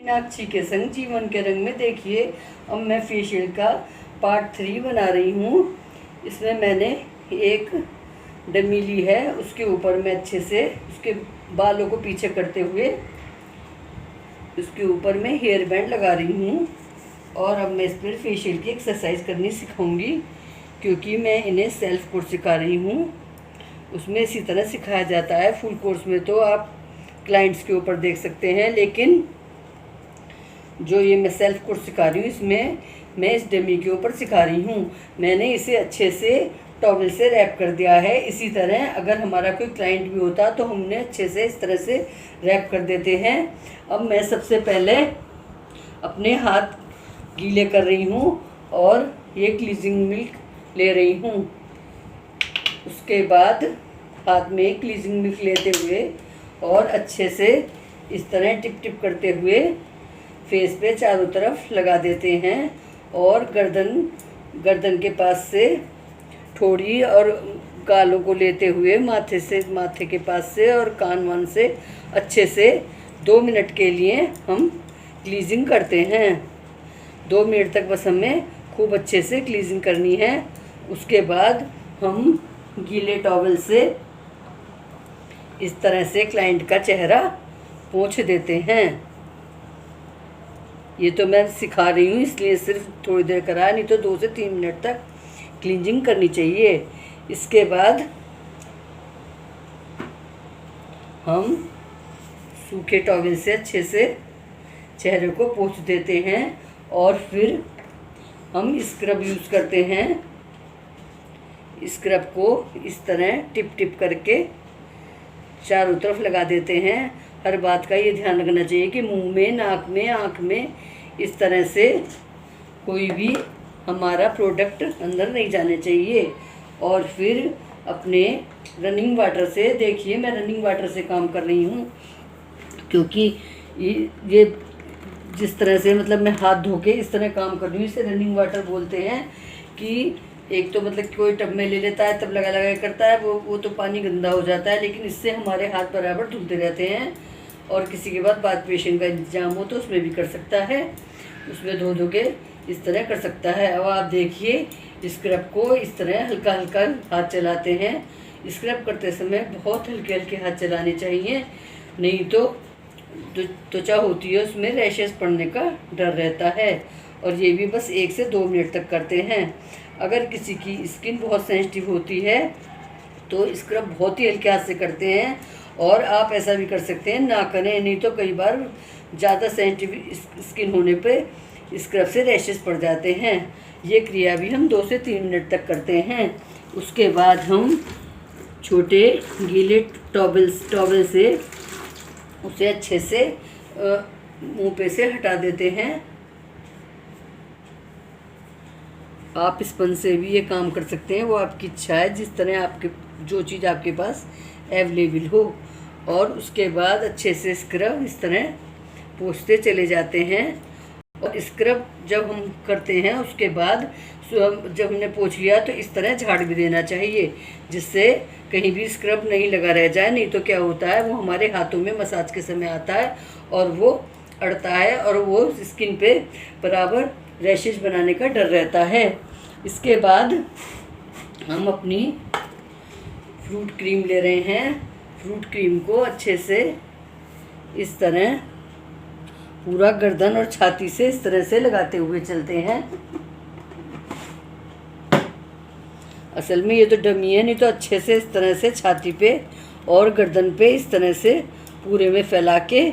मीनाक्षी के संग जीवन के रंग में देखिए, अब मैं फेशियल का पार्ट 3 बना रही हूँ। इसमें मैंने एक डमी ली है, उसके ऊपर मैं अच्छे से उसके बालों को पीछे करते हुए उसके ऊपर मैं हेयर बैंड लगा रही हूँ। और अब मैं इस पर फेशियल की एक्सरसाइज करनी सिखाऊंगी, क्योंकि मैं इन्हें सेल्फ कोर्स सिखा रही हूँ। उसमें इसी तरह सिखाया जाता है। फुल कोर्स में तो आप क्लाइंट्स के ऊपर देख सकते हैं, लेकिन जो ये मैं सेल्फ कोर्स सिखा रही हूँ, इसमें मैं इस डमी के ऊपर सिखा रही हूँ। मैंने इसे अच्छे से टॉवल से रैप कर दिया है। इसी तरह अगर हमारा कोई क्लाइंट भी होता तो हमने अच्छे से इस तरह से रैप कर देते हैं। अब मैं सबसे पहले अपने हाथ गीले कर रही हूँ और ये क्लीजिंग मिल्क ले रही हूँ। उसके बाद हाथ में क्लीजिंग मिल्क लेते हुए और अच्छे से इस तरह टिप टिप करते हुए फेस पे चारों तरफ लगा देते हैं। और गर्दन के पास से ठोड़ी और गालों को लेते हुए माथे के पास से और कान वान से अच्छे से 2 मिनट के लिए हम क्लीजिंग करते हैं। 2 मिनट तक बस हमें खूब अच्छे से क्लीजिंग करनी है। उसके बाद हम गीले टॉवल से इस तरह से क्लाइंट का चेहरा पोंछ देते हैं। ये तो मैं सिखा रही हूँ, इसलिए सिर्फ थोड़ी देर करा, नहीं तो 2 से 3 मिनट तक क्लींजिंग करनी चाहिए। इसके बाद हम सूखे टॉवल से अच्छे से चेहरे को पोंछ देते हैं और फिर हम स्क्रब यूज़ करते हैं। स्क्रब को इस तरह टिप टिप करके चारों तरफ लगा देते हैं। हर बात का ये ध्यान रखना चाहिए कि मुंह में, नाक में, आँख में इस तरह से कोई भी हमारा प्रोडक्ट अंदर नहीं जाने चाहिए। और फिर अपने रनिंग वाटर से, देखिए मैं रनिंग वाटर से काम कर रही हूँ, क्योंकि ये जिस तरह से मतलब मैं हाथ धो के इस तरह काम कर रही हूँ, इसे रनिंग वाटर बोलते हैं। कि एक तो मतलब कोई टब में ले लेता है, तब लगा लगा करता है, वो तो पानी गंदा हो जाता है। लेकिन इससे हमारे हाथ बराबर धुलते रहते हैं। और किसी के बाद बाथ पेशेंट का इंतजाम हो तो उसमें भी कर सकता है, उसमें धो धो के इस तरह कर सकता है। अब आप देखिए स्क्रब को इस तरह हल्का हल्का हाथ चलाते हैं। स्क्रब करते समय बहुत हल्के हल्के हाथ चलाने चाहिए, नहीं तो त्वचा होती है उसमें रैशेस पड़ने का डर रहता है। और ये भी बस 1 से 2 मिनट तक करते हैं। अगर किसी की स्किन बहुत सेंसिटिव होती है तो स्क्रब बहुत ही हल्के हाथ से करते हैं। और आप ऐसा भी कर सकते हैं ना करें, नहीं तो कई बार ज़्यादा सेंसिटिव स्किन होने पे स्क्रब से रैशेस पड़ जाते हैं। ये क्रिया भी हम 2 से 3 मिनट तक करते हैं। उसके बाद हम छोटे गीले टॉवल से उसे अच्छे से मुंह पे से हटा देते हैं। आप स्पंज से भी ये काम कर सकते हैं, वो आपकी इच्छा है, जिस तरह आपके जो चीज़ आपके पास अवेलेबल हो। और उसके बाद अच्छे से स्क्रब इस तरह पोंछते चले जाते हैं। और स्क्रब जब हम करते हैं उसके बाद जब हमने पोंछ लिया तो इस तरह झाड़ भी देना चाहिए, जिससे कहीं भी स्क्रब नहीं लगा रह जाए। नहीं तो क्या होता है, वो हमारे हाथों में मसाज के समय आता है और वो अड़ता है और वो स्किन पे बराबर रैशेज बनाने का डर रहता है। इसके बाद हम अपनी फ्रूट क्रीम ले रहे हैं। फ्रूट क्रीम को अच्छे से इस तरह पूरा गर्दन और छाती से इस तरह से लगाते हुए चलते हैं। असल में ये तो डमी है, नहीं तो अच्छे से इस तरह से छाती पे और गर्दन पे इस तरह से पूरे में फैला के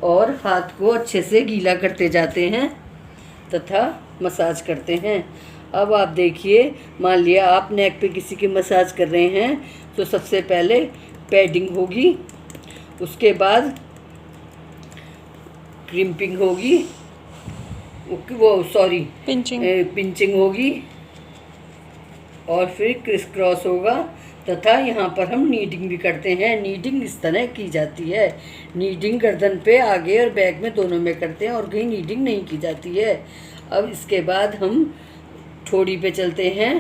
और हाथ को अच्छे से गीला करते जाते हैं तथा मसाज करते हैं। अब आप देखिए, मान लिया आप नेक पे किसी की मसाज कर रहे हैं तो सबसे पहले पैडिंग होगी, उसके बाद क्रिम्पिंग होगी, पिंचिंग होगी, और फिर क्रिस क्रॉस होगा तथा यहाँ पर हम नीडिंग भी करते हैं। नीडिंग इस तरह की जाती है। नीडिंग गर्दन पे आगे और बैक में दोनों में करते हैं और कहीं नीडिंग नहीं की जाती है। अब इसके बाद हम ठोड़ी पे चलते हैं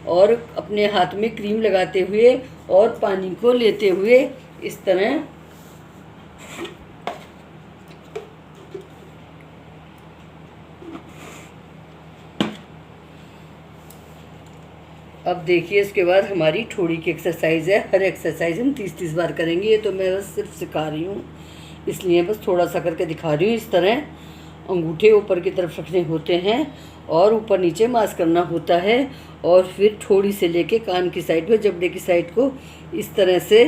और अपने हाथ में क्रीम लगाते हुए और पानी को लेते हुए इस तरह अब देखिए इसके बाद हमारी ठोड़ी की एक्सरसाइज है। हर एक्सरसाइज हम 30-30 बार करेंगे। ये तो मैं बस सिर्फ सिखा रही हूँ, इसलिए बस थोड़ा सा करके दिखा रही हूँ। इस तरह अंगूठे ऊपर की तरफ रखने होते हैं और ऊपर नीचे मास करना होता है, और फिर ठोड़ी से लेके कान की साइड पे जबड़े की साइड को इस तरह से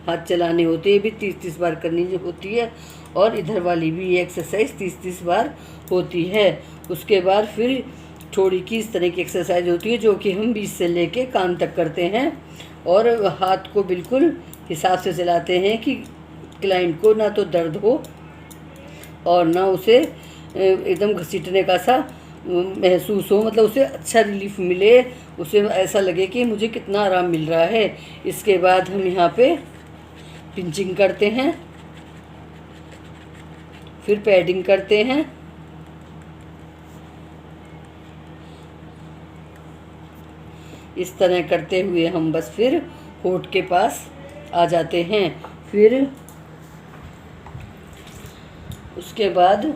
हाथ चलाने होते हैं। ये भी 30-30 बार करनी होती है, और इधर वाली भी ये एक्सरसाइज 30-30 बार होती है। उसके बाद फिर ठोड़ी की इस तरह की एक्सरसाइज होती है, जो कि हम बीच से लेके कान तक करते हैं, और हाथ को बिल्कुल हिसाब से चलाते हैं कि क्लाइंट को ना तो दर्द हो और ना उसे एकदम घसीटने का सा महसूस हो, मतलब उसे अच्छा रिलीफ मिले, उसे ऐसा लगे कि मुझे कितना आराम मिल रहा है। इसके बाद हम यहाँ पे पिंचिंग करते हैं, फिर पैडिंग करते हैं, इस तरह करते हुए हम बस फिर होठ के पास आ जाते हैं। फिर उसके बाद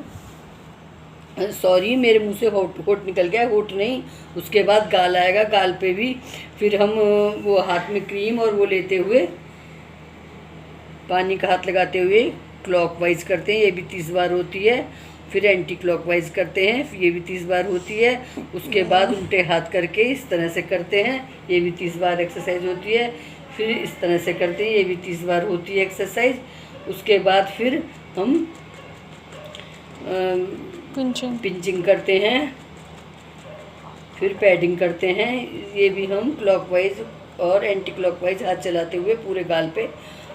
सॉरी, मेरे मुंह से होठ निकल गया, होठ नहीं, उसके बाद गाल आएगा। गाल पे भी फिर हम वो हाथ में क्रीम और वो लेते हुए, पानी का हाथ लगाते हुए क्लॉकवाइज करते हैं, ये भी 30 बार होती है। फिर एंटी क्लॉकवाइज करते हैं, ये भी 30 बार होती है। उसके बाद उल्टे हाथ करके इस तरह से करते हैं, ये भी 30 बार एक्सरसाइज होती है। फिर इस तरह से करते हैं, ये भी 30 बार होती है एक्सरसाइज। उसके बाद फिर हम पिंचिंग करते हैं, फिर पैडिंग करते हैं, ये भी हम क्लॉकवाइज और एंटी क्लॉकवाइज हाथ चलाते हुए पूरे गाल पे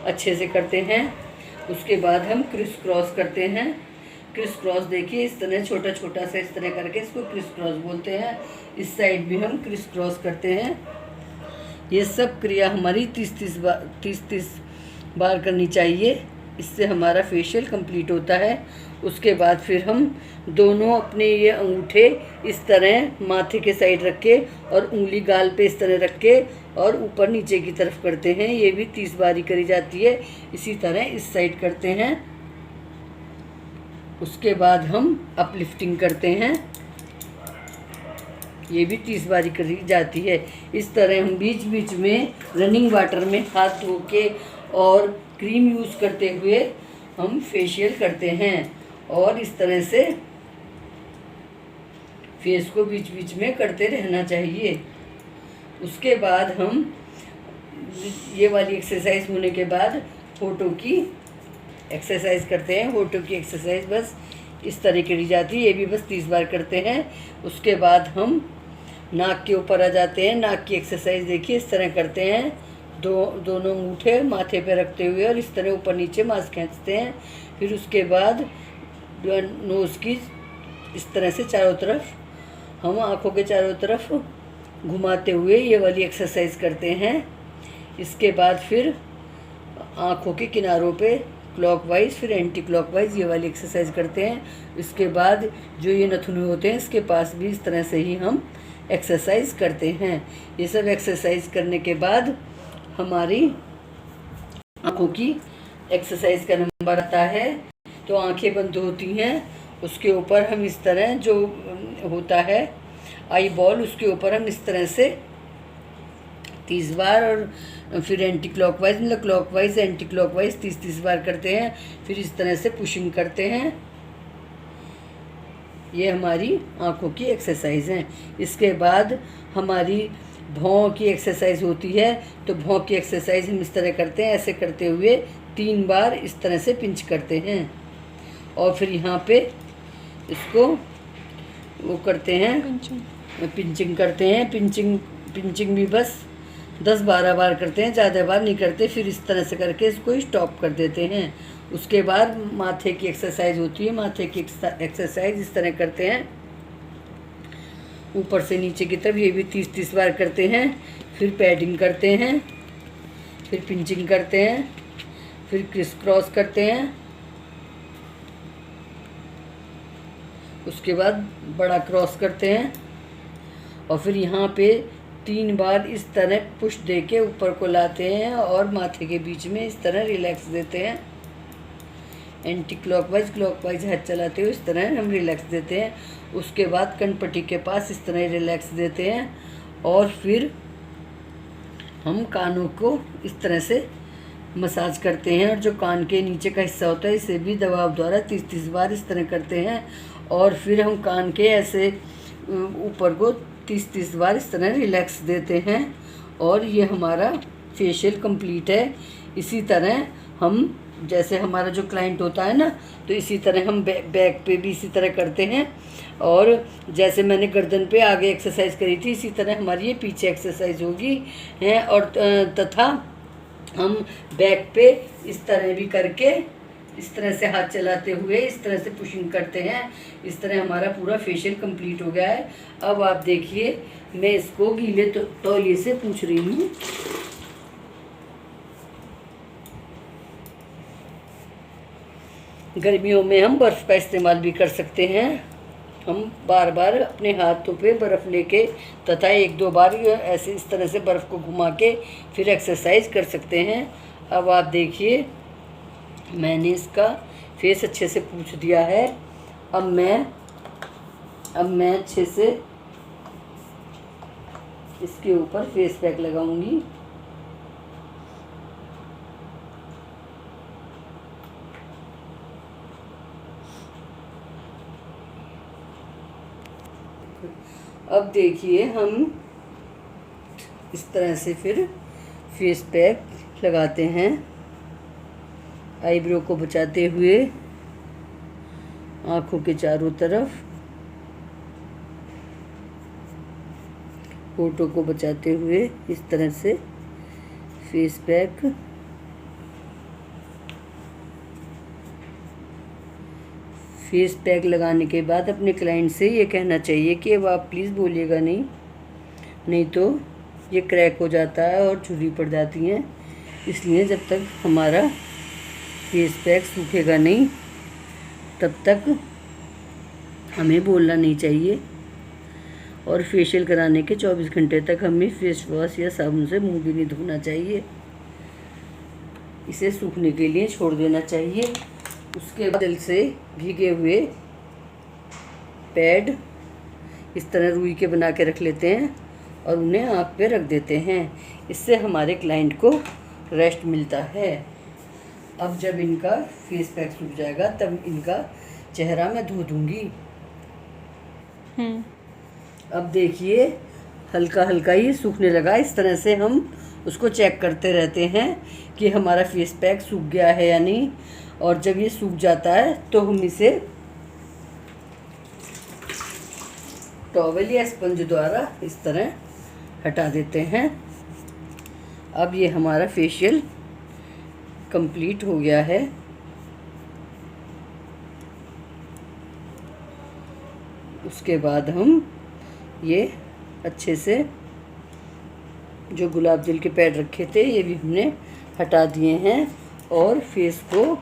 अच्छे से करते हैं। उसके बाद हम क्रिस क्रॉस करते हैं। क्रिस क्रॉस देखिए इस तरह छोटा छोटा सा इस तरह करके इसको क्रिस क्रॉस बोलते हैं। इस साइड भी हम क्रिस क्रॉस करते हैं। ये सब क्रिया हमारी 30-30 बार करनी चाहिए, इससे हमारा फेशियल कंप्लीट होता है। उसके बाद फिर हम दोनों अपने ये अंगूठे इस तरह माथे के साइड रख के और उंगली गाल पे इस तरह रख के और ऊपर नीचे की तरफ करते हैं, ये भी 30 बार ही करी जाती है। इसी तरह इस साइड करते हैं। उसके बाद हम अपलिफ्टिंग करते हैं, ये भी 30 बार ही करी जाती है। इस तरह हम बीच बीच में रनिंग वाटर में हाथ धो के और क्रीम यूज़ करते हुए हम फेशियल करते हैं, और इस तरह से फेस को बीच बीच में करते रहना चाहिए। उसके बाद हम ये वाली एक्सरसाइज होने के बाद होठों की एक्सरसाइज करते हैं। होठों की एक्सरसाइज बस इस तरह करी जाती है, ये भी बस 30 बार करते हैं। उसके बाद हम नाक के ऊपर आ जाते हैं। नाक की एक्सरसाइज देखिए इस तरह करते हैं, दोनों अंगूठे माथे पे रखते हुए और इस तरह ऊपर नीचे मांस खींचते हैं। फिर उसके बाद नोज़ की इस तरह से चारों तरफ हम आँखों के चारों तरफ घुमाते हुए ये वाली एक्सरसाइज करते हैं। इसके बाद फिर आँखों के किनारों पे क्लॉकवाइज फिर एंटी क्लॉकवाइज ये वाली एक्सरसाइज करते हैं। इसके बाद जो ये नथुने होते हैं इसके पास भी इस तरह से ही हम एक्सरसाइज करते हैं। ये सब एक्सरसाइज करने के बाद हमारी आँखों की एक्सरसाइज का नंबर आता है। तो आंखें बंद होती हैं, उसके ऊपर हम इस तरह जो होता है आई बॉल, उसके ऊपर हम इस तरह से 30 बार और फिर एंटी क्लॉकवाइज मतलब क्लॉकवाइज एंटी क्लॉकवाइज 30-30 बार करते हैं। फिर इस तरह से पुशिंग करते हैं। ये हमारी आँखों की एक्सरसाइज हैं। इसके बाद हमारी भौं की एक्सरसाइज होती है। तो भौं की एक्सरसाइज हम इस तरह करते हैं, ऐसे करते हुए 3 बार इस तरह से पिंच करते हैं, और फिर यहाँ पे इसको वो करते हैं, पिंचिंग करते हैं। पिंचिंग भी बस 10-12 बार करते हैं, ज़्यादा बार नहीं करते। फिर इस तरह से करके इसको स्टॉप कर देते हैं। उसके बाद माथे की एक्सरसाइज होती है। माथे की एक्सरसाइज इस तरह करते हैं ऊपर से नीचे की तरफ, ये भी 30-30 बार करते हैं। फिर पैडिंग करते हैं, फिर पिंचिंग करते हैं, फिर क्रिस क्रॉस करते हैं। उसके बाद बड़ा क्रॉस करते हैं, और फिर यहाँ पे 3 बार इस तरह पुश दे के ऊपर को लाते हैं और माथे के बीच में इस तरह रिलैक्स देते हैं। एंटी क्लॉकवाइज हाथ चलाते हुए इस तरह हम रिलैक्स देते हैं। उसके बाद कनपट्टी के पास इस तरह रिलैक्स देते हैं, और फिर हम कानों को इस तरह से मसाज करते हैं और जो कान के नीचे का हिस्सा होता है इसे भी दबाव द्वारा 30-30 बार इस तरह करते हैं और फिर हम कान के ऐसे ऊपर को 30-30 बार इस तरह रिलैक्स देते हैं और ये हमारा फेशियल कंप्लीट है। इसी तरह हम, जैसे हमारा जो क्लाइंट होता है ना, तो इसी तरह हम बैक पे भी इसी तरह करते हैं और जैसे मैंने गर्दन पे आगे एक्सरसाइज करी थी इसी तरह हमारी ये पीछे एक्सरसाइज होगी है। और तथा हम बैक पे इस तरह भी करके इस तरह से हाथ चलाते हुए इस तरह से पुशिंग करते हैं। इस तरह हमारा पूरा फेशियल कंप्लीट हो गया है। अब आप देखिए, मैं इसको गीले तौलिए से पूछ रही हूँ। गर्मियों में हम बर्फ़ का इस्तेमाल भी कर सकते हैं। हम बार बार अपने हाथों पे बर्फ़ लेके तथा 1-2 बार ऐसे इस तरह से बर्फ़ को घुमा के फिर एक्सरसाइज कर सकते हैं। अब आप देखिए, मैंने इसका फेस अच्छे से पूछ दिया है। अब मैं अच्छे से इसके ऊपर फेस पैक लगाऊंगी। अब देखिए, हम इस तरह से फिर फेस पैक लगाते हैं, आईब्रो को बचाते हुए आँखों के चारों तरफ, होठों को बचाते हुए इस तरह से फेस पैक। फेस पैक लगाने के बाद अपने क्लाइंट से ये कहना चाहिए कि अब आप प्लीज़ बोलिएगा नहीं तो ये क्रैक हो जाता है और झुर्री पड़ जाती हैं। इसलिए जब तक हमारा फेस पैक सूखेगा नहीं तब तक हमें बोलना नहीं चाहिए। और फेशियल कराने के 24 घंटे तक हमें फेस वॉश या साबुन से मुंह भी नहीं धोना चाहिए। इसे सूखने के लिए छोड़ देना चाहिए। उसके बाद जल से भीगे हुए पैड इस तरह रुई के बना के रख लेते हैं और उन्हें आँख पे रख देते हैं। इससे हमारे क्लाइंट को रेस्ट मिलता है। अब जब इनका फेस पैक सूख जाएगा तब इनका चेहरा मैं धो दूँगी। अब देखिए, हल्का हल्का ही सूखने लगा। इस तरह से हम उसको चेक करते रहते हैं कि हमारा फेस पैक सूख गया है या नहीं। और जब ये सूख जाता है तो हम इसे टॉवल या स्पंज द्वारा इस तरह हटा देते हैं। अब ये हमारा फेशियल कंप्लीट हो गया है। उसके बाद हम ये अच्छे से जो गुलाब जल के पैड रखे थे ये भी हमने हटा दिए हैं और फेस को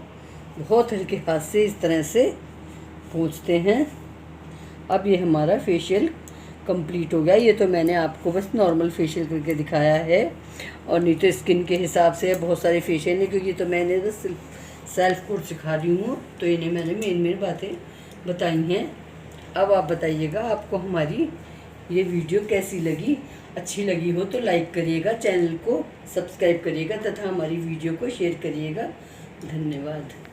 बहुत हल्के हाथ से इस तरह से पोंछते हैं। अब ये हमारा फेशियल कंप्लीट हो गया। ये तो मैंने आपको बस नॉर्मल फेशियल करके दिखाया है और नहीं तो स्किन के हिसाब से बहुत सारे फेशियल हैं, क्योंकि तो मैंने बस सेल्फ कोर्स सिखा रही हूँ तो इन्हें मैंने मेन बातें बताई हैं। अब आप बताइएगा आपको हमारी ये वीडियो कैसी लगी। अच्छी लगी हो तो लाइक करिएगा, चैनल को सब्सक्राइब करिएगा तथा हमारी वीडियो को शेयर करिएगा। धन्यवाद।